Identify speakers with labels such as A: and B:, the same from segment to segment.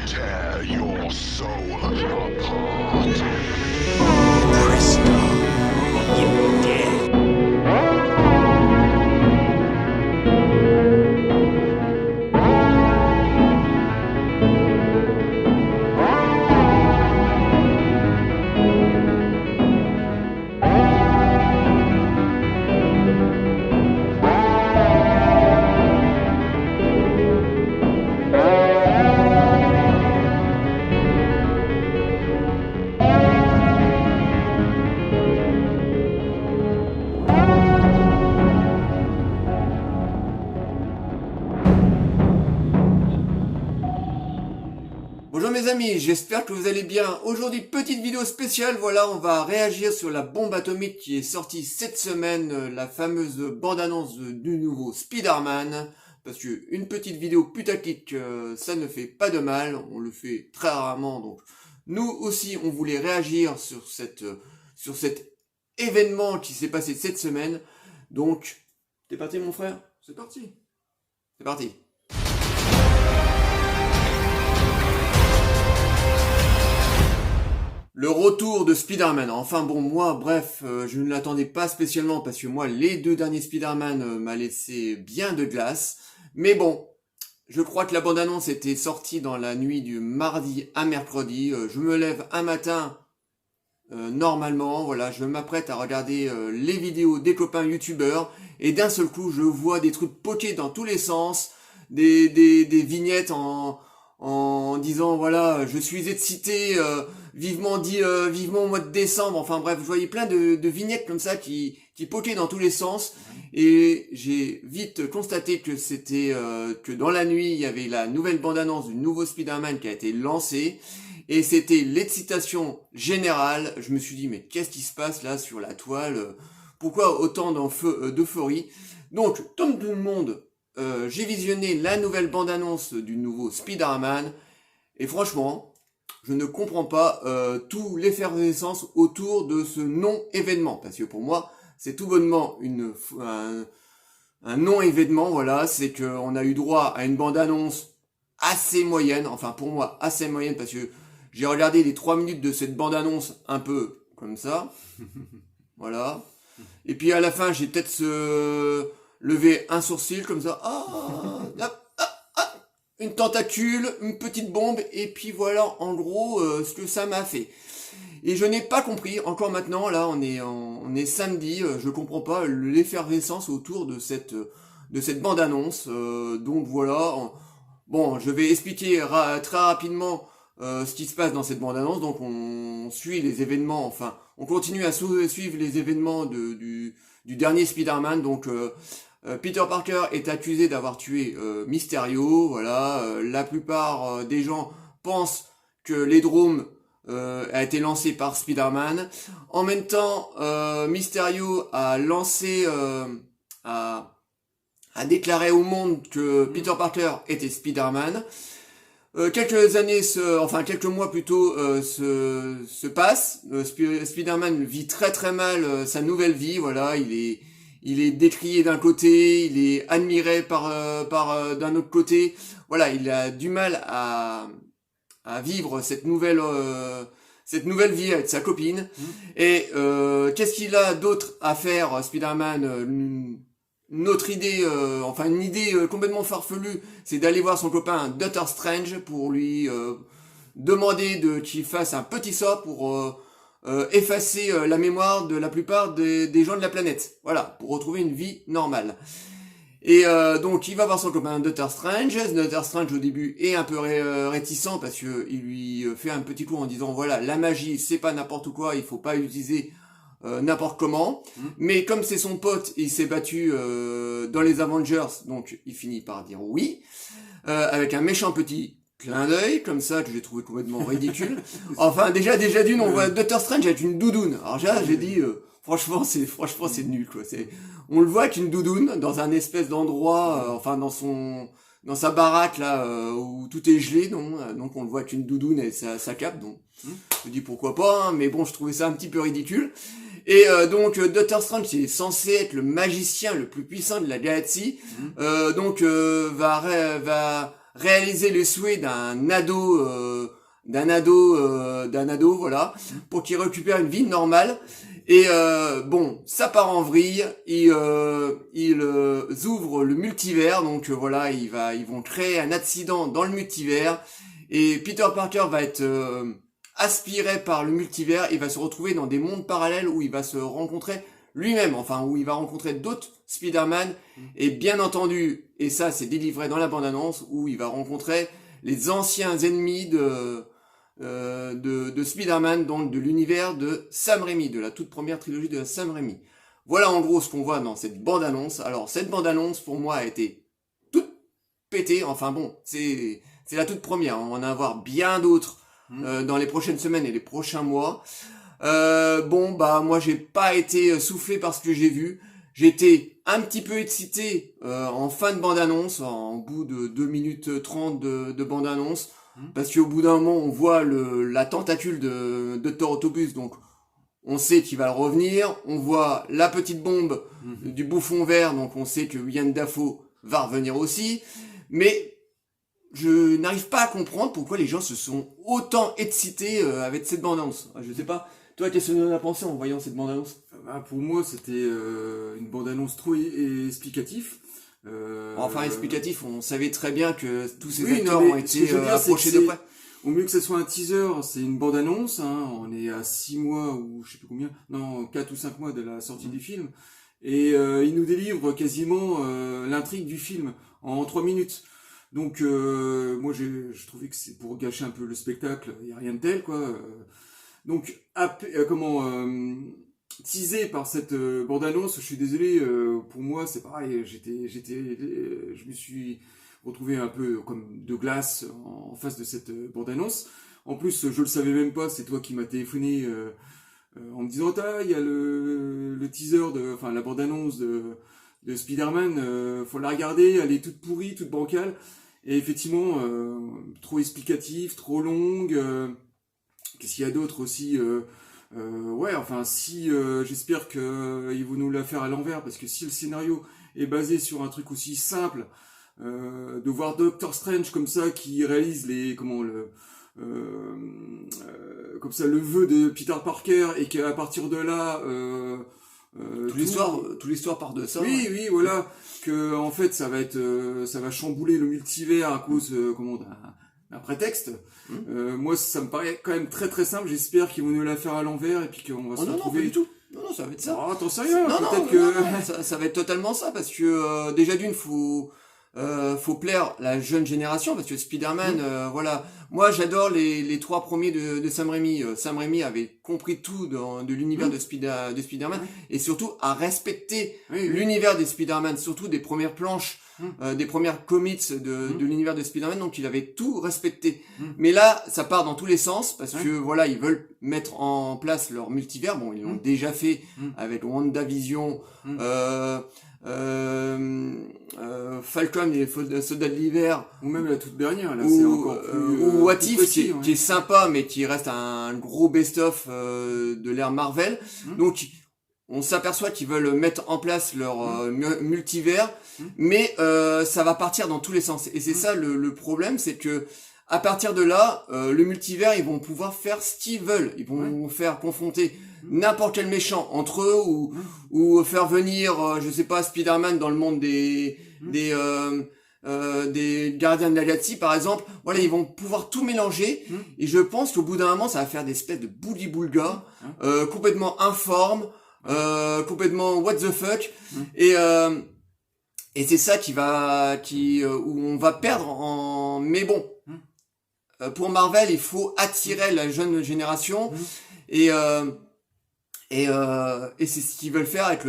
A: Tear your soul apart.
B: Presto, you're dead.
C: Bonjour mes amis, j'espère que vous allez bien. Aujourd'hui, petite vidéo spéciale, voilà, on va réagir sur la bombe atomique qui est sortie cette semaine, la fameuse bande-annonce du nouveau Spider-Man. Parce que une petite vidéo putaclic, ça ne fait pas de mal, on le fait très rarement. Donc nous aussi, on voulait réagir sur cet événement qui s'est passé cette semaine. Donc, t'es parti mon frère? C'est parti. C'est parti. Le retour de Spider-Man. Enfin bon, moi, bref, je ne l'attendais pas spécialement parce que moi, les deux derniers Spider-Man m'a laissé bien de glace. Mais bon, je crois que la bande-annonce était sortie dans la nuit du mardi à mercredi. Je me lève un matin, normalement, voilà, je m'apprête à regarder les vidéos des copains youtubeurs. Et d'un seul coup, je vois des trucs poqués dans tous les sens, des vignettes en disant voilà, je suis excité, vivement au mois de décembre. Enfin bref, je voyais plein de vignettes comme ça qui poquaient dans tous les sens. Et j'ai vite constaté que c'était que dans la nuit, il y avait la nouvelle bande-annonce du nouveau Spider-Man qui a été lancée. Et c'était l'excitation générale. Je me suis dit mais qu'est-ce qui se passe là sur la toile? Pourquoi autant d'euphorie? Donc, comme tout le monde, j'ai visionné la nouvelle bande-annonce du nouveau Spider-Man. Et franchement, je ne comprends pas tout l'effervescence autour de ce non-événement. Parce que pour moi, c'est tout bonnement un non-événement. Voilà, c'est qu'on a eu droit à une bande-annonce assez moyenne. Enfin, pour moi, assez moyenne parce que j'ai regardé les 3 minutes de cette bande-annonce un peu comme ça. Voilà. Et puis à la fin, j'ai peut-être levé un sourcil comme ça. Une tentacule, une petite bombe, et puis voilà en gros ce que ça m'a fait. Et je n'ai pas compris, encore maintenant, là on est samedi, je comprends pas l'effervescence autour de cette bande-annonce. Donc voilà, bon, je vais expliquer très rapidement ce qui se passe dans cette bande-annonce. Donc on suit les événements, enfin on continue à suivre les événements du dernier Spider-Man. Donc Peter Parker est accusé d'avoir tué Mysterio. Voilà, la plupart des gens pensent que l'Hédrome a été lancé par Spider-Man. En même temps, Mysterio a lancé, a déclaré au monde que Peter Parker était Spider-Man. Quelques mois plus tôt se passent. Spider-Man vit très très mal sa nouvelle vie. Voilà, il est décrié d'un côté, il est admiré par d'un autre côté. Voilà, il a du mal à vivre cette nouvelle vie avec sa copine. Et qu'est-ce qu'il a d'autre à faire, Spider-Man? Une autre idée, une idée complètement farfelue, c'est d'aller voir son copain Doctor Strange pour lui demander qu'il fasse un petit sort pour effacer la mémoire de la plupart des gens de la planète. Voilà, pour retrouver une vie normale. Et donc il va voir son copain Doctor Strange. Doctor Strange au début est un peu réticent parce que il lui fait un petit coup en disant voilà, la magie c'est pas n'importe quoi, il faut pas utiliser n'importe comment. Mais comme c'est son pote, il s'est battu dans les Avengers, donc il finit par dire oui, avec un méchant petit clin d'œil comme ça que j'ai trouvé complètement ridicule. Enfin déjà d'une, on voit Doctor Strange avec une doudoune. Alors déjà j'ai dit franchement c'est nul quoi. On le voit avec une doudoune dans un espèce d'endroit, dans sa baraque là où tout est gelé, donc on le voit avec une doudoune et sa cape. Donc je dis pourquoi pas, hein, mais bon je trouvais ça un petit peu ridicule. Et donc Doctor Strange, c'est censé être le magicien le plus puissant de la galaxie, va réaliser le souhait d'un ado, voilà, pour qu'il récupère une vie normale. Et bon, ça part en vrille. Ils ouvrent le multivers, donc voilà, ils vont créer un accident dans le multivers. Et Peter Parker va être aspiré par le multivers. Il va se retrouver dans des mondes parallèles où il va se rencontrer lui-même, enfin où il va rencontrer d'autres Spider-Man. Et bien entendu, et ça c'est délivré dans la bande-annonce, où il va rencontrer les anciens ennemis de Spider-Man, donc de l'univers de Sam Raimi, de la toute première trilogie de Sam Raimi. Voilà en gros ce qu'on voit dans cette bande-annonce. Alors cette bande-annonce pour moi a été toute pétée, enfin bon, c'est la toute première, on va en avoir bien d'autres dans les prochaines semaines et les prochains mois. Bon bah moi j'ai pas été soufflé par ce que j'ai vu. J'étais un petit peu excité en fin de bande-annonce, en bout de 2 minutes 30 de bande-annonce. Parce qu'au bout d'un moment, on voit la tentacule de Dr. Octopus, donc on sait qu'il va revenir. On voit la petite bombe du bouffon vert, donc on sait que Willem Dafoe va revenir aussi. Mais je n'arrive pas à comprendre pourquoi les gens se sont autant excités avec cette bande-annonce. Je sais pas, toi qu'est-ce que tu en as pensé en voyant cette bande-annonce?
D: Pour moi, c'était une bande-annonce trop explicative.
C: Enfin, explicatif, on savait très bien que tous ces
D: Oui,
C: acteurs
D: non, mais
C: ont
D: ce que
C: été
D: je veux dire,
C: approchés
D: c'est
C: de
D: que
C: près.
D: Au mieux que ce soit un teaser, c'est une bande-annonce. Hein, on est à 6 mois ou je sais plus combien, non, 4 ou 5 mois de la sortie du film. Et il nous délivre quasiment l'intrigue du film en 3 minutes. Donc moi je trouvais que c'est pour gâcher un peu le spectacle, il n'y a rien de tel quoi. Donc teasé par cette bande-annonce, je suis désolé, pour moi c'est pareil, je me suis retrouvé un peu comme de glace en face de cette bande-annonce. En plus, je le savais même pas, c'est toi qui m'as téléphoné en me disant il y a le teaser enfin la bande-annonce de Spider-Man, faut la regarder, elle est toute pourrie, toute bancale, et effectivement trop explicative, trop longue. Qu'est-ce qu'il y a d'autre aussi ouais, enfin si j'espère que ils vont nous la faire à l'envers, parce que si le scénario est basé sur un truc aussi simple, de voir Doctor Strange comme ça qui réalise comme ça le vœu de Peter Parker, et qu'à partir de là
C: Tout l'histoire part de ça.
D: oui, voilà, que en fait ça va chambouler le multivers à cause d'un prétexte. Moi ça me paraît quand même très très simple. J'espère qu'ils vont nous la faire à l'envers et puis qu'on va se retrouver.
C: Non, pas du tout. Non, ça va être ça.
D: Oh, t'en sais rien,
C: Non,
D: peut-être que...
C: ça va être totalement ça, parce que déjà d'une, faut plaire la jeune génération, parce que Spider-Man, voilà. Moi, j'adore les 3 premiers de Sam Raimi. Sam Raimi avait compris tout de l'univers de Spider-Man, et surtout à respecter l'univers des Spider-Man, surtout des premières planches, des premières comics de l'univers de Spider-Man, donc il avait tout respecté. Mais là, ça part dans tous les sens, parce que voilà, ils veulent mettre en place leur multivers. Bon, ils l'ont déjà fait avec WandaVision, Falcon et les Soldats de l'hiver,
D: ou même la toute dernière, là, c'est encore plus...
C: ou What
D: plus
C: If,
D: petit,
C: qui est sympa, mais qui reste un gros best-of de l'ère Marvel. Donc, on s'aperçoit qu'ils veulent mettre en place leur multivers, mais ça va partir dans tous les sens. Et c'est ça le problème, c'est que à partir de là, le multivers, ils vont pouvoir faire ce qu'ils veulent. Ils vont faire confronter n'importe quel méchant entre eux, ou faire venir, je sais pas, Spider-Man dans le monde des Gardiens de la Galaxie, par exemple. Voilà, ils vont pouvoir tout mélanger. Et je pense qu'au bout d'un moment, ça va faire des espèces de bouli-boulga, complètement informes, complètement what the fuck. Et c'est ça où on va perdre mais bon. Pour Marvel, il faut attirer la jeune génération, et c'est ce qu'ils veulent faire avec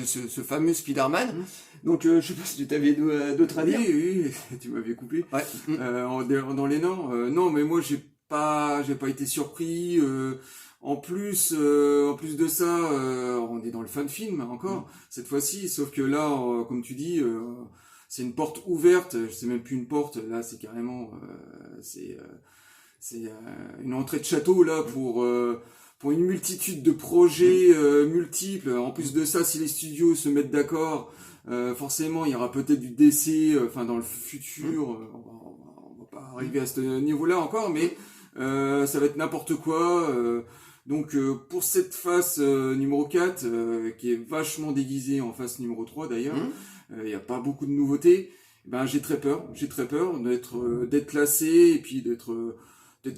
C: ce fameux Spider-Man. Donc je sais pas si tu avais d'autres à dire.
D: Oui, tu m'avais coupé.
C: Ouais.
D: Dans les noms. Non, mais moi j'ai pas été surpris. En plus de ça, on est dans le fan film encore cette fois-ci. Sauf que là, comme tu dis, c'est une porte ouverte. C'est même plus une porte. Là, c'est carrément c'est une entrée de château là pour une multitude de projets multiples. En plus de ça, si les studios se mettent d'accord, forcément il y aura peut-être du DC, enfin dans le futur, arriver à ce niveau-là encore, mais ça va être n'importe quoi. Donc pour cette phase numéro 4, qui est vachement déguisée en phase numéro 3 d'ailleurs, il n'y a pas beaucoup de nouveautés. Ben j'ai très peur d'être lassé et puis d'être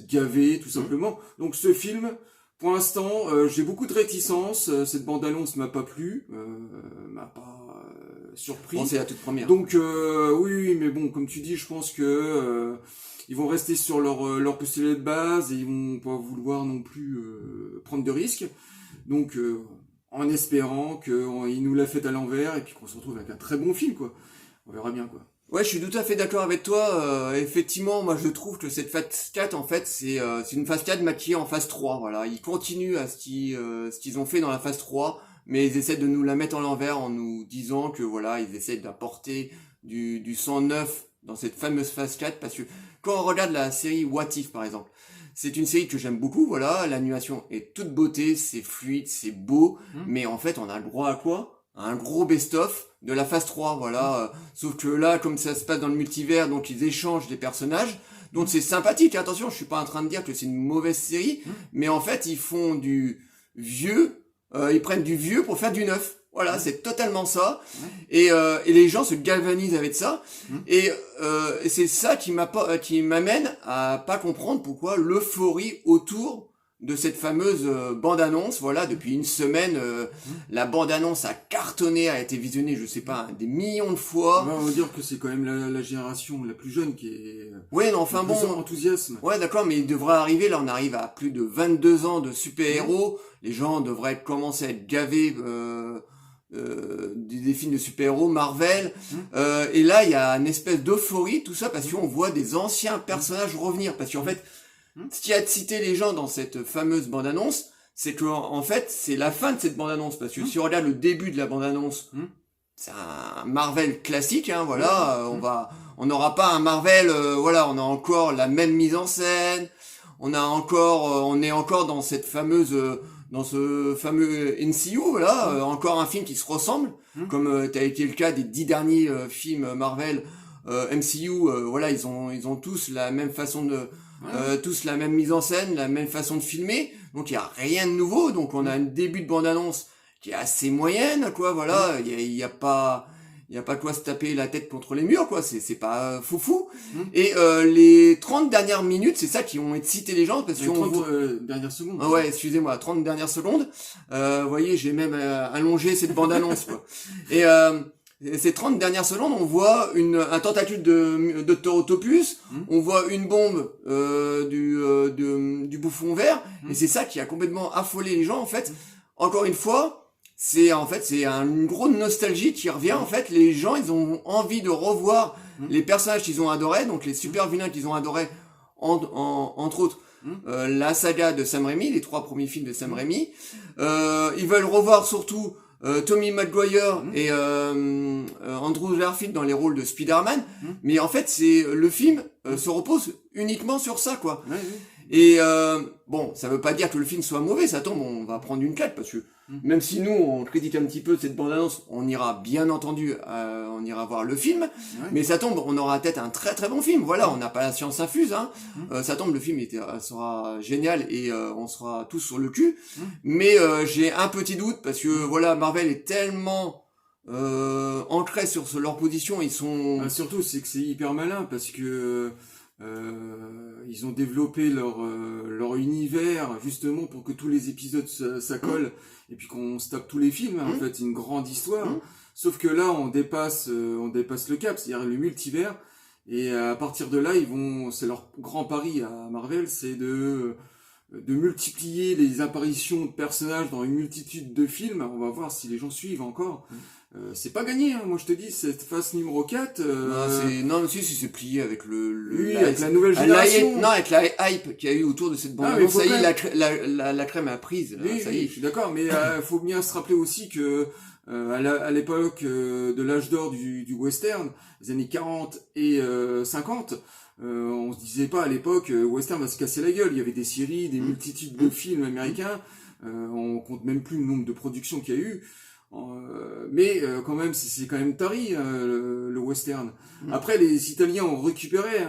D: gavé tout simplement. Donc ce film, pour l'instant, j'ai beaucoup de réticences. Cette bande-annonce m'a pas plu, m'a pas surpris.
C: Bon, c'est la toute première.
D: Donc oui, mais bon, comme tu dis, je pense que ils vont rester sur leur postulat de base et ils vont pas vouloir non plus prendre de risques. Donc en espérant qu'ils nous l'a fait à l'envers et puis qu'on se retrouve avec un très bon film, quoi. On verra bien, quoi.
C: Ouais, je suis tout à fait d'accord avec toi. Effectivement, moi je trouve que cette phase 4, en fait, c'est une phase 4 maquillée en phase 3. Voilà, ils continuent à ce qu'ils ont fait dans la phase 3, mais ils essaient de nous la mettre en l'envers en nous disant que voilà, ils essaient d'apporter du sang neuf dans cette fameuse phase 4, parce que quand on regarde la série What If par exemple, c'est une série que j'aime beaucoup, voilà, l'animation est toute beauté, c'est fluide, c'est beau, mais en fait on a le droit à quoi ? Un gros best-of de la phase 3, voilà. Sauf que là, comme ça se passe dans le multivers, donc ils échangent des personnages. Donc c'est sympathique, attention, je suis pas en train de dire que c'est une mauvaise série, mais en fait, ils font du vieux, ils prennent du vieux pour faire du neuf. Voilà, c'est totalement ça. Et les gens se galvanisent avec ça. Et c'est ça qui m'amène à pas comprendre pourquoi l'euphorie autour de cette fameuse bande-annonce. Voilà, depuis une semaine, la bande-annonce a cartonné, a été visionnée, je sais pas, des millions de fois.
D: On va dire que c'est quand même la génération la plus jeune qui est
C: ouais, non, enfin bon,
D: enthousiasme.
C: Ouais, d'accord, mais il devrait arriver, là on arrive à plus de 22 ans de super-héros, les gens devraient commencer à être gavés des films de super-héros, Marvel, et là il y a une espèce d'euphorie, tout ça parce qu'on voit des anciens personnages revenir, parce qu'en fait, ce qui a excité les gens dans cette fameuse bande-annonce, c'est que en fait, c'est la fin de cette bande-annonce, parce que si on regarde le début de la bande-annonce, c'est un Marvel classique, hein, voilà, on n'aura pas un Marvel, voilà, on a encore la même mise en scène, on est encore dans cette fameuse, dans ce fameux MCU, voilà, encore un film qui se ressemble, comme t'as été le cas des 10 derniers films Marvel, MCU, voilà, ils ont tous la même façon de, tous la même mise en scène, la même façon de filmer, donc il y a rien de nouveau, donc on a un début de bande-annonce qui est assez moyenne, quoi, voilà, il y a pas quoi se taper la tête contre les murs, quoi, c'est pas foufou. Et les 30 dernières minutes, c'est ça qui ont excité les gens, parce que
D: 30 dernières secondes.
C: Ah ouais, excusez-moi, 30 dernières secondes. Vous voyez, j'ai même allongé cette bande-annonce, quoi. Et ces 30 dernières secondes, on voit un tentacule de Dr. Octopus, on voit une bombe du bouffon vert, et c'est ça qui a complètement affolé les gens, en fait. Encore une fois, c'est une grosse nostalgie qui revient, en fait. Les gens, ils ont envie de revoir les personnages qu'ils ont adorés, donc les super vilains qu'ils ont adorés, entre autres, la saga de Sam Raimi, les 3 premiers films de Sam Raimi. Ils veulent revoir surtout Tommy Maguire et Andrew Garfield dans les rôles de Spider-Man, mais en fait le film se repose uniquement sur ça, quoi. Et bon, ça veut pas dire que le film soit mauvais, ça tombe, on va prendre une claque, parce que même si nous on critique un petit peu cette bande-annonce, on ira bien entendu on ira voir le film, mais ça tombe, on aura peut-être un très très bon film. Voilà, on n'a pas la science infuse, hein. Ça tombe, le film sera génial et on sera tous sur le cul, mais j'ai un petit doute, parce que voilà, Marvel est tellement ancré sur leur position, ils sont...
D: surtout, c'est que c'est hyper malin, parce que ils ont développé leur univers justement pour que tous les épisodes ça colle et puis qu'on se tape tous les films, en fait, c'est une grande histoire. Sauf que là on dépasse le cap, c'est-à-dire le multivers, et à partir de là c'est leur grand pari à Marvel, c'est de multiplier les apparitions de personnages dans une multitude de films. On va voir si les gens suivent encore. C'est pas gagné, hein. Moi je te dis, cette phase numéro 4...
C: Non, si c'est plié avec
D: avec la nouvelle génération.
C: Non, avec la hype qu'il y a eu autour de cette bande. Ça y est, la crème a prise.
D: Oui, ça y est, je suis d'accord, mais faut bien se rappeler aussi que à l'époque de l'âge d'or du western, les années 40 et 50, on se disait pas à l'époque western va se casser la gueule. Il y avait des séries, des multitudes de films américains, on compte même plus le nombre de productions qu'il y a eu. Mais quand même, c'est quand même tari, le western. Après, les Italiens ont récupéré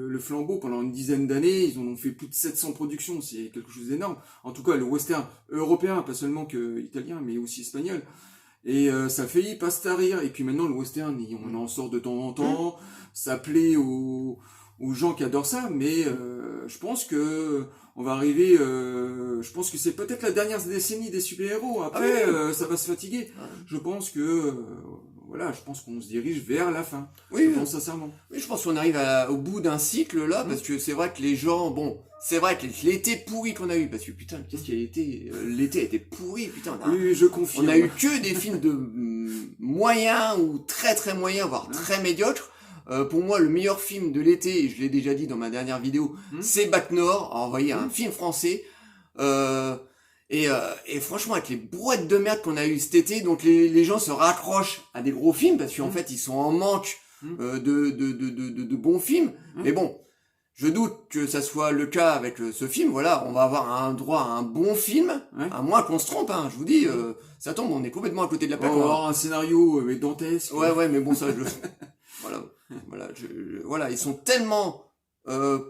D: le flambeau pendant une dizaine d'années. Ils en ont fait plus de 700 productions, c'est quelque chose d'énorme. En tout cas, le western européen, pas seulement que italien, mais aussi espagnol. Et ça a failli pas se tarir. Et puis maintenant, le western, on en sort de temps en temps. Ça plaît aux gens qui adorent ça, mais je pense que on va arriver. Je pense que c'est peut-être la dernière décennie des super-héros. Après, ça va se fatiguer. Je pense que voilà, je pense qu'on se dirige vers la fin.
C: Oui,
D: je pense sincèrement.
C: Oui, je pense qu'on arrive au bout d'un cycle là, parce que c'est vrai que les gens, bon, c'est vrai que l'été pourri qu'on a eu, parce que putain, qu'est-ce qu'il a été, l'été a été pourri, putain.
D: Oui, je confirme.
C: On a eu que des films de moyens ou très très moyens, voire très médiocres. Pour moi, le meilleur film de l'été, et je l'ai déjà dit dans ma dernière vidéo, c'est Bac Nord. Alors, vous voyez, un film français. Et franchement, avec les brouettes de merde qu'on a eu cet été, donc les gens se raccrochent à des gros films parce qu'en fait, ils sont en manque de bons films. Mais bon, je doute que ça soit le cas avec ce film. Voilà, on va avoir un droit à un bon film, à moins qu'on se trompe. Hein, je vous dis, ça tombe, on est complètement à côté de la plaque.
D: On va avoir un scénario dantesque.
C: Ouais, mais bon, ça, voilà, ils sont tellement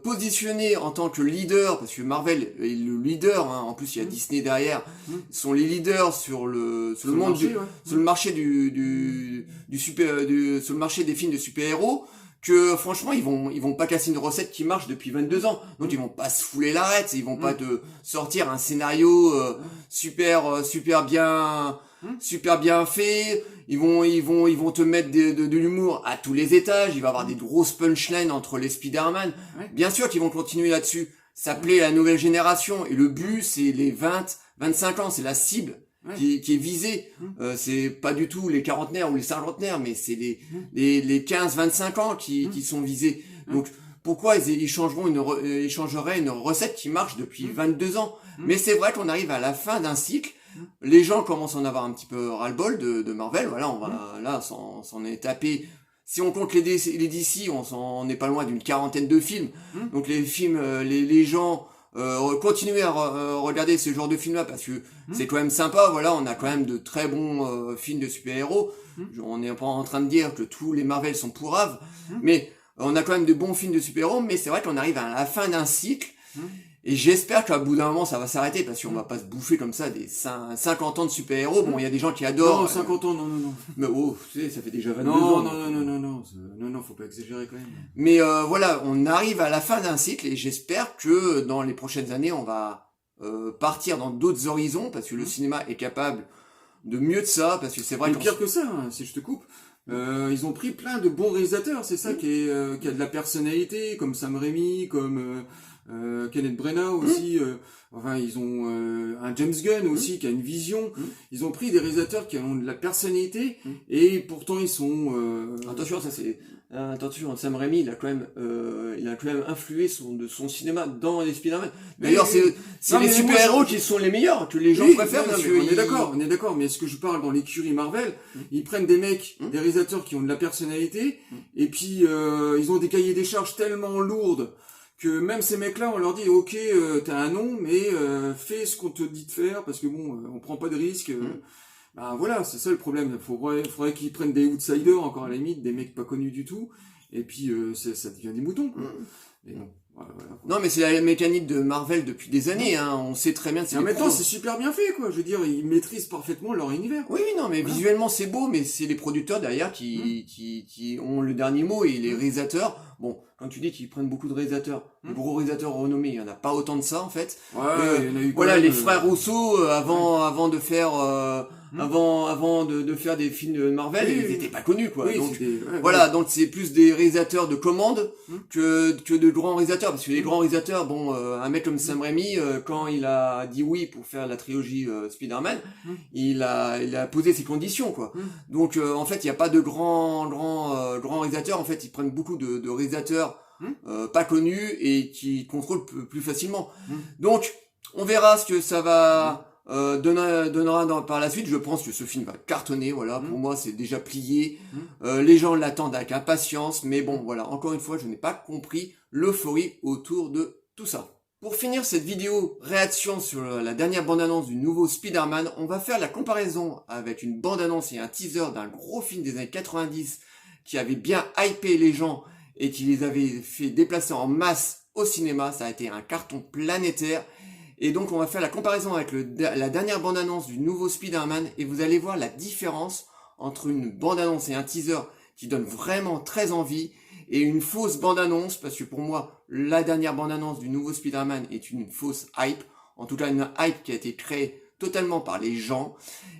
C: positionnés en tant que leader, parce que Marvel est le leader, hein, en plus il y a Disney derrière, sont les leaders sur le marché sur le marché des films de super-héros, que franchement ils vont pas casser une recette qui marche depuis 22 ans. Donc ils vont pas se fouler l'arrête, ils vont pas te sortir un scénario super bien fait. Ils vont te mettre de l'humour à tous les étages. Il va y avoir des grosses punchlines entre les Spider-Man. Bien sûr qu'ils vont continuer là-dessus. Ça plaît à la nouvelle génération. Et le but, c'est les 25 ans. C'est la cible qui est visée. C'est pas du tout les quarantenaires ou les cinquantenaires, mais c'est les 15-25 ans qui sont visés. Donc, pourquoi ils changeraient une recette qui marche depuis 22 ans? Mais c'est vrai qu'on arrive à la fin d'un cycle. Les gens commencent à en avoir un petit peu ras-le-bol de Marvel. Voilà, on va là s'en est tapé. Si on compte les DC, on est pas loin d'une quarantaine de films. Donc les films, les gens continuez à regarder ce genre de films-là parce que c'est quand même sympa. Voilà, on a quand même de très bons films de super-héros. On n'est pas en train de dire que tous les Marvel sont pourraves, mais on a quand même de bons films de super-héros. Mais c'est vrai qu'on arrive à la fin d'un cycle. Et j'espère qu'à bout d'un moment, ça va s'arrêter, parce qu'on va pas se bouffer comme ça des 50 ans de super-héros. Bon, il y a des gens qui adorent...
D: Non, 50 ans, non.
C: Mais tu sais, ça fait déjà 22 ans.
D: Non, faut pas exagérer quand même.
C: Mais voilà, on arrive à la fin d'un cycle, et j'espère que dans les prochaines années, on va partir dans d'autres horizons, parce que le cinéma est capable de mieux de ça, parce que c'est vrai...
D: Et pire que ça, hein, si je te coupe... ils ont pris plein de bons réalisateurs, c'est ça qui a de la personnalité, comme Sam Raimi, comme Kenneth Branagh aussi. Enfin, ils ont un James Gunn aussi qui a une vision. Ils ont pris des réalisateurs qui ont de la personnalité et pourtant ils sont.
C: Attention, ça c'est. Attention, Sam Raimi, il a quand même influé son cinéma dans les Spider-Man. D'ailleurs, c'est les super-héros qui sont les meilleurs, que les gens préfèrent.
D: On est d'accord, mais est-ce que je parle dans l'écurie Marvel, ils prennent des mecs, des réalisateurs qui ont de la personnalité, et puis ils ont des cahiers des charges tellement lourdes que même ces mecs-là, on leur dit, ok, t'as un nom, mais fais ce qu'on te dit de faire, parce que bon, on prend pas de risques. Ben voilà, c'est ça le problème. Faudrait qu'ils prennent des outsiders, encore à la limite, des mecs pas connus du tout, et puis ça devient des moutons, quoi. Et bon, voilà,
C: non, mais c'est la mécanique de Marvel depuis des années, hein. On sait très bien que
D: c'est... En même temps, c'est super bien fait, quoi. Je veux dire, ils maîtrisent parfaitement leur univers.
C: Oui, non, mais visuellement, c'est beau, mais c'est les producteurs derrière qui ont le dernier mot, et les réalisateurs... Bon, quand tu dis qu'ils prennent beaucoup de réalisateurs, de gros réalisateurs renommés, il y en a pas autant de ça en fait.
D: Ouais, il y en a eu
C: voilà, les frères Rousseau avant de faire avant de faire des films de Marvel, ils étaient pas connus quoi. Donc voilà, donc c'est plus des réalisateurs de commande que de grands réalisateurs, parce que les grands réalisateurs, bon, un mec comme Sam Raimi, quand il a dit oui pour faire la trilogie Spider-Man, il a posé ses conditions quoi. Donc en fait, il y a pas de grands réalisateurs, en fait, ils prennent beaucoup de réalisateurs pas connus et qui contrôlent plus facilement. Donc, on verra ce que ça va donnera par la suite. Je pense que ce film va cartonner, voilà. Pour moi, c'est déjà plié. Les gens l'attendent avec impatience, mais bon, voilà. Encore une fois, je n'ai pas compris l'euphorie autour de tout ça. Pour finir cette vidéo réaction sur la dernière bande-annonce du nouveau Spider-Man, on va faire la comparaison avec une bande-annonce et un teaser d'un gros film des années 90 qui avait bien hypé les gens et qui les avait fait déplacer en masse au cinéma. Ça a été un carton planétaire. Et donc on va faire la comparaison avec la dernière bande-annonce du nouveau Spider-Man et vous allez voir la différence entre une bande-annonce et un teaser qui donne vraiment très envie et une fausse bande-annonce, parce que pour moi, la dernière bande-annonce du nouveau Spider-Man est une fausse hype, en tout cas une hype qui a été créée totalement par les gens,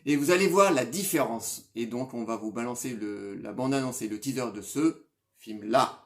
C: et vous allez voir la différence. Et donc on va vous balancer la bande-annonce et le teaser de ce film-là.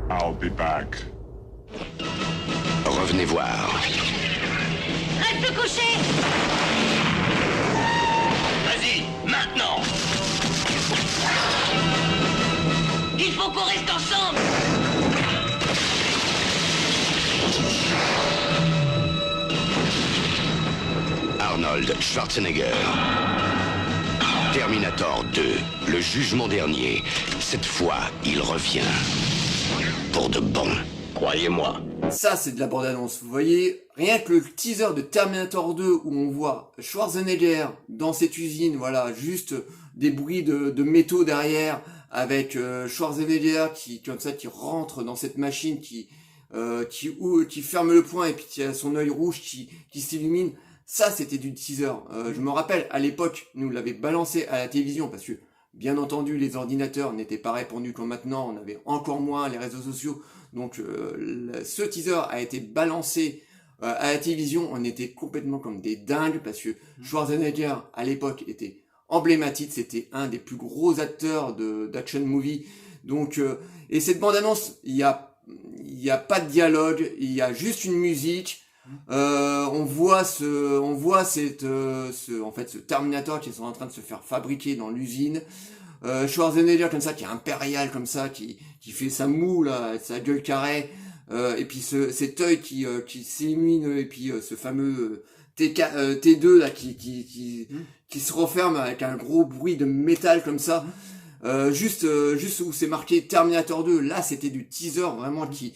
A: I'll be back.
B: Revenez voir.
E: Reste couché.
B: Vas-y, maintenant.
E: Il faut qu'on reste ensemble.
B: Arnold Schwarzenegger. Terminator 2, le jugement dernier. Cette fois, il revient. Pour de bon, croyez-moi.
C: Ça, c'est de la bande-annonce. Vous voyez, rien que le teaser de Terminator 2 où on voit Schwarzenegger dans cette usine, voilà, juste des bruits de métaux derrière, avec Schwarzenegger qui, comme ça, qui rentre dans cette machine, qui ferme le poing et puis qui a son œil rouge qui s'illumine. Ça, c'était du teaser. Je me rappelle, à l'époque, nous l'avait balancé à la télévision parce que, bien entendu, les ordinateurs n'étaient pas répandus comme maintenant. On avait encore moins les réseaux sociaux. Donc, ce teaser a été balancé à la télévision. On était complètement comme des dingues parce que Schwarzenegger, à l'époque, était emblématique. C'était un des plus gros acteurs d'action movie. Donc, et cette bande-annonce, il y a pas de dialogue. Il y a juste une musique. On voit ce Terminator qui est en train de se faire fabriquer dans l'usine. Schwarzenegger comme ça, qui est impérial comme ça, qui fait sa moue là, sa gueule carrée, et puis cet œil qui s'illumine, et puis ce fameux T2 là qui se referme avec un gros bruit de métal comme ça. Juste où c'est marqué Terminator 2, là c'était du teaser vraiment qui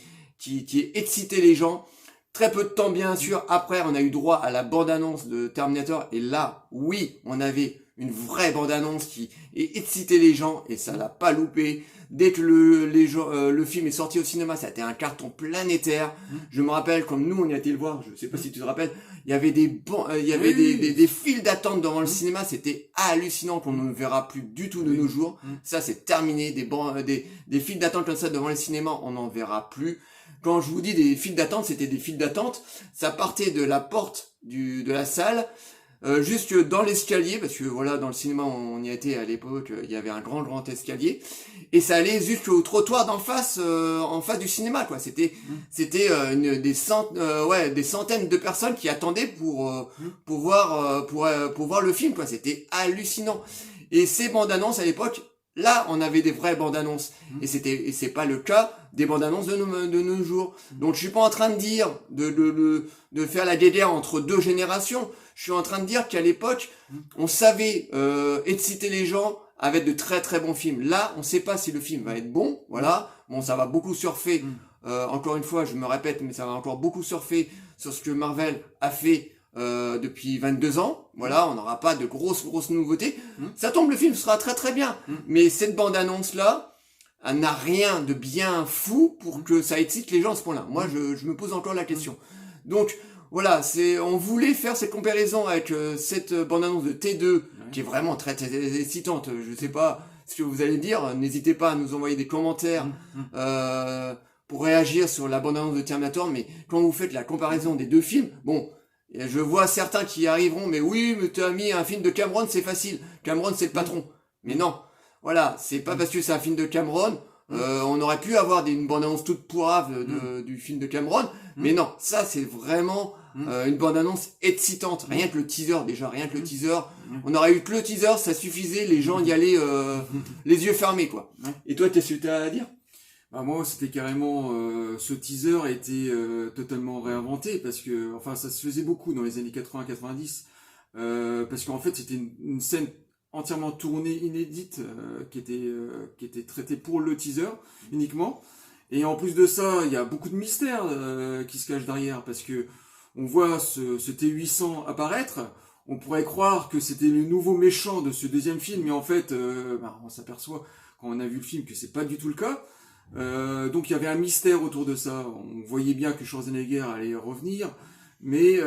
C: excitait les gens. Très peu de temps, bien sûr. Après, on a eu droit à la bande-annonce de Terminator. Et là, oui, on avait une vraie bande-annonce qui excitait les gens. Et ça l'a pas loupé. Dès que le film est sorti au cinéma, ça a été un carton planétaire. Je me rappelle, comme nous, on y a été le voir. Je sais pas si tu te rappelles. Il y avait des files d'attente devant le cinéma. C'était hallucinant qu'on ne verra plus du tout de nos jours. Ça, c'est terminé. Des files d'attente comme ça devant le cinéma, on n'en verra plus. Quand je vous dis des files d'attente, c'était des files d'attente. Ça partait de la porte de la salle jusque dans l'escalier, parce que voilà, dans le cinéma, on y a été à l'époque, il y avait un grand escalier, et ça allait jusqu'au trottoir en face du cinéma, quoi. C'était des centaines de personnes qui attendaient pour voir le film, quoi. C'était hallucinant. Et ces bandes annonces à l'époque, là, on avait des vraies bandes annonces, et c'est pas le cas des bandes annonces de nos jours. Donc, je suis pas en train de dire de faire la guéguerre entre deux générations. Je suis en train de dire qu'à l'époque, on savait exciter les gens avec de très très bons films. Là, on sait pas si le film va être bon. Voilà. Bon, ça va beaucoup surfer. Encore une fois, je me répète, mais ça va encore beaucoup surfer sur ce que Marvel a fait depuis 22 ans. Voilà, on n'aura pas de grosses nouveautés. Ça tombe, le film sera très très bien. Mais cette bande-annonce là, elle n'a rien de bien fou pour que ça excite les gens à ce point-là. Moi, je me pose encore la question. Donc, voilà, on voulait faire cette comparaison avec cette bande-annonce de T2 qui est vraiment très, très excitante. Je sais pas ce que vous allez dire. N'hésitez pas à nous envoyer des commentaires pour réagir sur la bande-annonce de Terminator. Mais quand vous faites la comparaison des deux films, bon, je vois certains qui arriveront, mais oui, mais t'as mis un film de Cameron, c'est facile. Cameron, c'est le patron. Mais non, voilà, c'est pas parce que c'est un film de Cameron. On aurait pu avoir une bande-annonce toute pourrave du film de Cameron, mais non, ça c'est vraiment une bande-annonce excitante. Rien que le teaser déjà, rien que le teaser. On aurait eu que le teaser, ça suffisait, les gens y allaient les yeux fermés quoi. Et toi, qu'est-ce que tu as à dire?
D: Bah moi, c'était carrément ce teaser a été totalement réinventé parce que, enfin, ça se faisait beaucoup dans les années 80-90 parce qu'en fait, c'était une scène entièrement tournée inédite qui était traitée pour le teaser uniquement. Et en plus de ça, il y a beaucoup de mystères qui se cachent derrière parce que on voit ce T-800 apparaître. On pourrait croire que c'était le nouveau méchant de ce deuxième film, mais en fait, on s'aperçoit quand on a vu le film que c'est pas du tout le cas. Donc il y avait un mystère autour de ça. On voyait bien que Schwarzenegger allait revenir, mais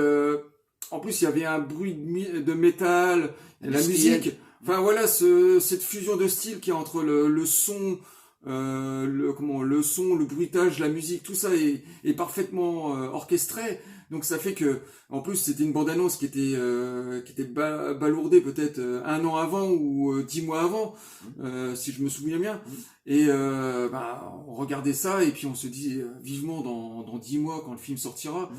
D: en plus il y avait un bruit de métal, la musique. Enfin voilà, cette fusion de style qui est entre le son, le son, le bruitage, la musique, tout ça est parfaitement orchestré. Donc ça fait que, en plus, c'était une bande-annonce qui était balourdée peut-être un an avant ou 10 mois avant, si je me souviens bien. Et on regardait ça et puis on se dit vivement dans 10 mois quand le film sortira.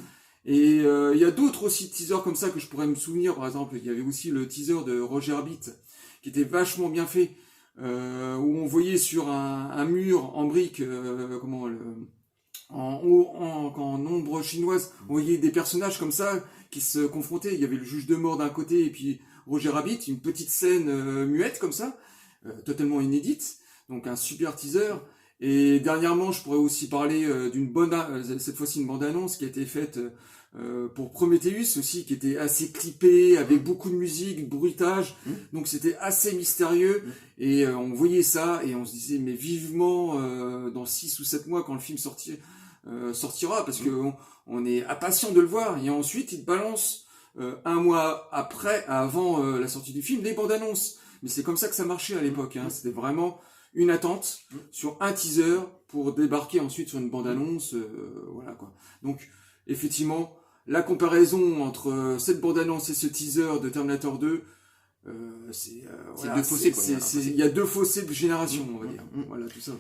D: Et il y a d'autres aussi teasers comme ça que je pourrais me souvenir. Par exemple, il y avait aussi le teaser de Roger Rabbit qui était vachement bien fait, où on voyait sur un mur en briques, en ombre chinoise, on voyait des personnages comme ça qui se confrontaient. Il y avait le juge de mort d'un côté et puis Roger Rabbit, une petite scène muette comme ça, totalement inédite. Donc un super teaser. Et dernièrement, je pourrais aussi parler cette fois-ci une bande-annonce qui a été faite pour Prometheus aussi, qui était assez clippée, avec beaucoup de musique, de bruitage. Donc c'était assez mystérieux. Et on voyait ça et on se disait, mais vivement dans 6 ou 7 mois quand le film sortira, parce que on est impatient de le voir. Et ensuite, il balance un mois avant la sortie du film, les bandes annonces. Mais c'est comme ça que ça marchait à l'époque. C'était vraiment une attente sur un teaser pour débarquer ensuite sur une bande annonce. Voilà quoi. Donc effectivement, la comparaison entre cette bande annonce et ce teaser de Terminator 2, c'est deux fossés. Il y a deux fossés de génération, on va dire. Voilà tout ça.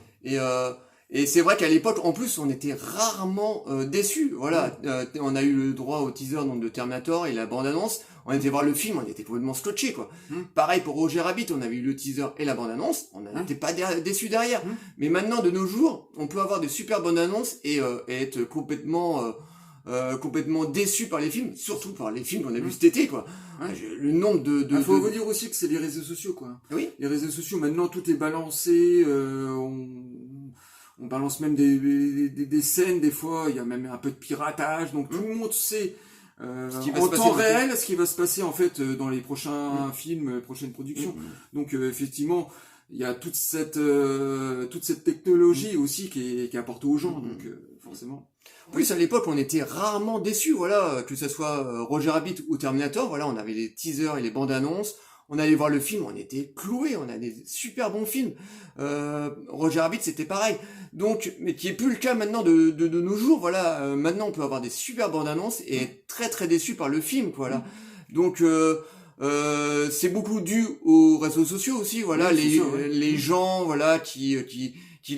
C: Et c'est vrai qu'à l'époque, en plus, on était rarement déçus. Voilà, on a eu le droit au teaser donc, de Terminator et la bande-annonce. On était voir le film, on était complètement scotché, quoi. Pareil pour Roger Rabbit, on avait eu le teaser et la bande-annonce. On n'était pas déçus derrière. Mais maintenant, de nos jours, on peut avoir de super bandes-annonces et être complètement déçu par les films, surtout par les films qu'on a vus cet été, quoi. Le nombre de
D: faut vous dire aussi que c'est les réseaux sociaux, quoi.
C: Oui.
D: Les réseaux sociaux, maintenant, tout est balancé, on balance même des scènes, des fois, il y a même un peu de piratage, donc tout le monde sait en temps réel ce qui va se passer en fait dans les prochains films, prochaines productions. Donc effectivement, il y a toute cette technologie aussi qui est apportée aux gens, donc forcément.
C: En plus, à l'époque, on était rarement déçus, voilà, que ce soit Roger Rabbit ou Terminator, voilà, on avait les teasers et les bandes annonces. On allait voir le film, on était cloués, on a des super bons films. Roger Rabbit, c'était pareil. Donc, mais qui est plus le cas maintenant de nos jours, voilà. Maintenant, on peut avoir des super bandes annonces et être très très déçu par le film, voilà. Donc, c'est beaucoup dû aux réseaux sociaux aussi, voilà. Les gens, voilà, qui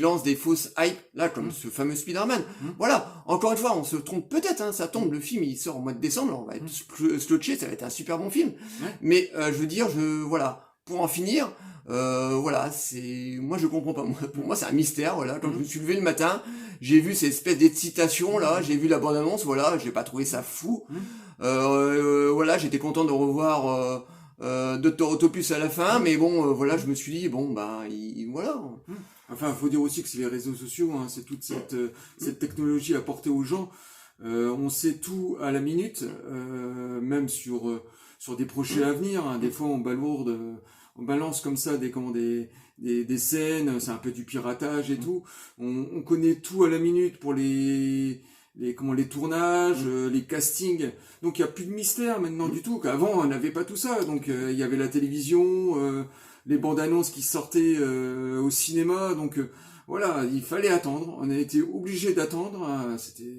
C: lancent des fausses hype, là, comme ce fameux Spider-Man. Voilà. Encore une fois, on se trompe peut-être, ça tombe, le film, il sort au mois de décembre, on va être scotché, ça va être un super bon film. Mais, je veux dire, voilà, pour en finir, voilà, moi, je comprends pas. Pour moi, c'est un mystère, voilà. Quand je me suis levé le matin, j'ai vu cette espèce d'excitation, là, j'ai vu la bande-annonce, voilà, j'ai pas trouvé ça fou. Voilà, j'étais content de revoir, Dr. Octopus à la fin, mais bon, voilà, je me suis dit, bon, bah, voilà.
D: Enfin, faut dire aussi que c'est les réseaux sociaux, c'est toute cette technologie apportée aux gens. On sait tout à la minute, même sur des projets à venir. Des fois, on balance comme ça des scènes. C'est un peu du piratage et tout. On connaît tout à la minute pour les les tournages, les castings. Donc il y a plus de mystère maintenant du tout. Qu'avant on n'avait pas tout ça. Donc il y avait la télévision, les bandes annonces qui sortaient au cinéma. Donc voilà, il fallait attendre. On a été obligé d'attendre. Hein. C'était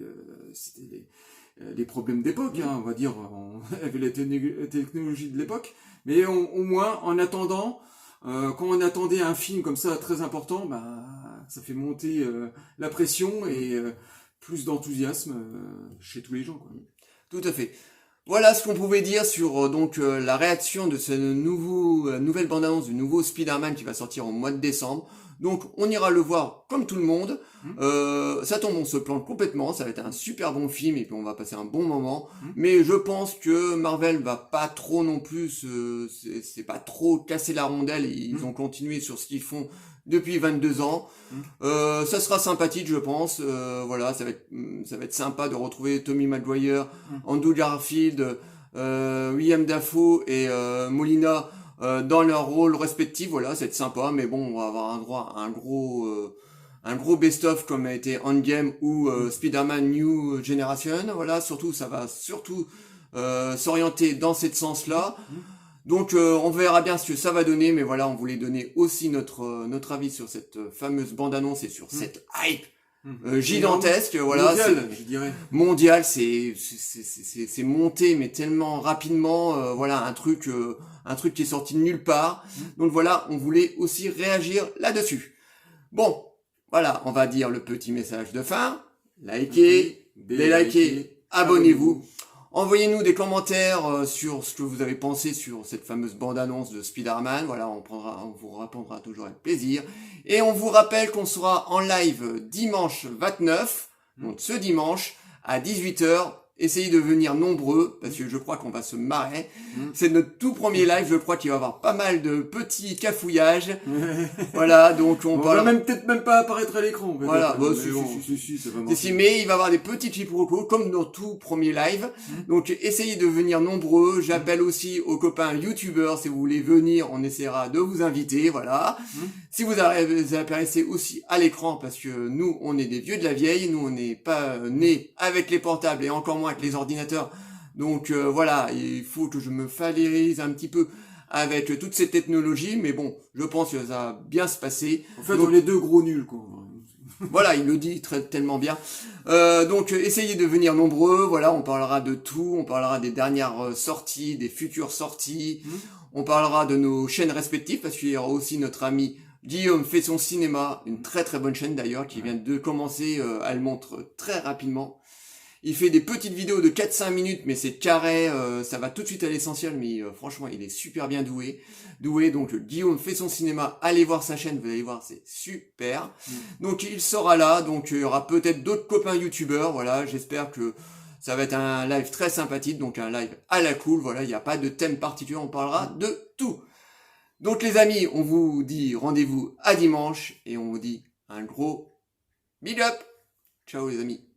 D: les problèmes d'époque, hein, on va dire. On avait la technologie de l'époque. Mais au moins, en attendant, quand on attendait un film comme ça très important, bah, ça fait monter la pression et plus d'enthousiasme chez tous les gens, quoi.
C: Tout à fait. Voilà ce qu'on pouvait dire sur la réaction de ce nouvelle bande-annonce du nouveau Spider-Man qui va sortir au mois de décembre. Donc on ira le voir comme tout le monde. Ça tombe, on se plante complètement. Ça va être un super bon film et puis on va passer un bon moment. Mais je pense que Marvel va pas trop non plus, c'est pas trop casser la rondelle. Ils ont continué sur ce qu'ils font depuis 22 ans. Ça sera sympathique, je pense. Voilà, ça va être sympa de retrouver Tommy Maguire, Andrew Garfield, William Dafoe et Molina dans leurs rôles respectifs. Voilà, ça va être sympa. Mais bon, on va avoir un droit à un gros best-of comme a été Endgame ou Spider-Man New Generation. Voilà, surtout ça va s'orienter dans ce sens-là. Donc on verra bien ce que ça va donner, mais voilà, on voulait donner aussi notre avis sur cette fameuse bande-annonce et sur cette hype gigantesque. Voilà,
D: mondial, je dirais.
C: Mondial, c'est monté, mais tellement rapidement. Voilà, un truc qui est sorti de nulle part. Donc voilà, on voulait aussi réagir là-dessus. Bon, voilà, on va dire le petit message de fin. Likez, délikez, abonnez-vous. Envoyez-nous des commentaires sur ce que vous avez pensé sur cette fameuse bande-annonce de Spider-Man. Voilà, on vous répondra toujours avec plaisir. Et on vous rappelle qu'on sera en live dimanche 29, donc ce dimanche, à 18h. Essayez de venir nombreux, parce que je crois qu'on va se marrer. C'est notre tout premier live, je crois qu'il va y avoir pas mal de petits cafouillages. Voilà, donc on
D: va peut-être même pas apparaître à l'écran.
C: Voilà,
D: ça va
C: mais il va y avoir des petits quiproquos, comme dans tout premier live. Donc essayez de venir nombreux. J'appelle aussi aux copains youtubeurs, si vous voulez venir, on essaiera de vous inviter, voilà. Si vous apparaissez aussi à l'écran, parce que nous, on est des vieux de la vieille, nous on n'est pas nés avec les portables et encore moins avec les ordinateurs. Donc voilà, il faut que je me familiarise un petit peu avec toutes ces technologies, mais bon, je pense que ça va bien se passer.
D: En fait, on est deux gros nuls, quoi.
C: Voilà, il le dit tellement bien. Donc essayez de venir nombreux, voilà, on parlera de tout, on parlera des dernières sorties, des futures sorties, on parlera de nos chaînes respectives, parce qu'il y aura aussi notre ami Guillaume fait son cinéma, une très très bonne chaîne d'ailleurs, qui vient de commencer, elle montre très rapidement. Il fait des petites vidéos de 4-5 minutes, mais c'est carré, ça va tout de suite à l'essentiel, mais franchement, il est super bien doué. Donc Guillaume fait son cinéma, allez voir sa chaîne, vous allez voir, c'est super. Donc il sera là, donc il y aura peut-être d'autres copains youtubeurs, voilà, j'espère que ça va être un live très sympathique, donc un live à la cool, voilà, il n'y a pas de thème particulier, on parlera de tout. Donc les amis, on vous dit rendez-vous à dimanche, et on vous dit un gros big up. Ciao les amis.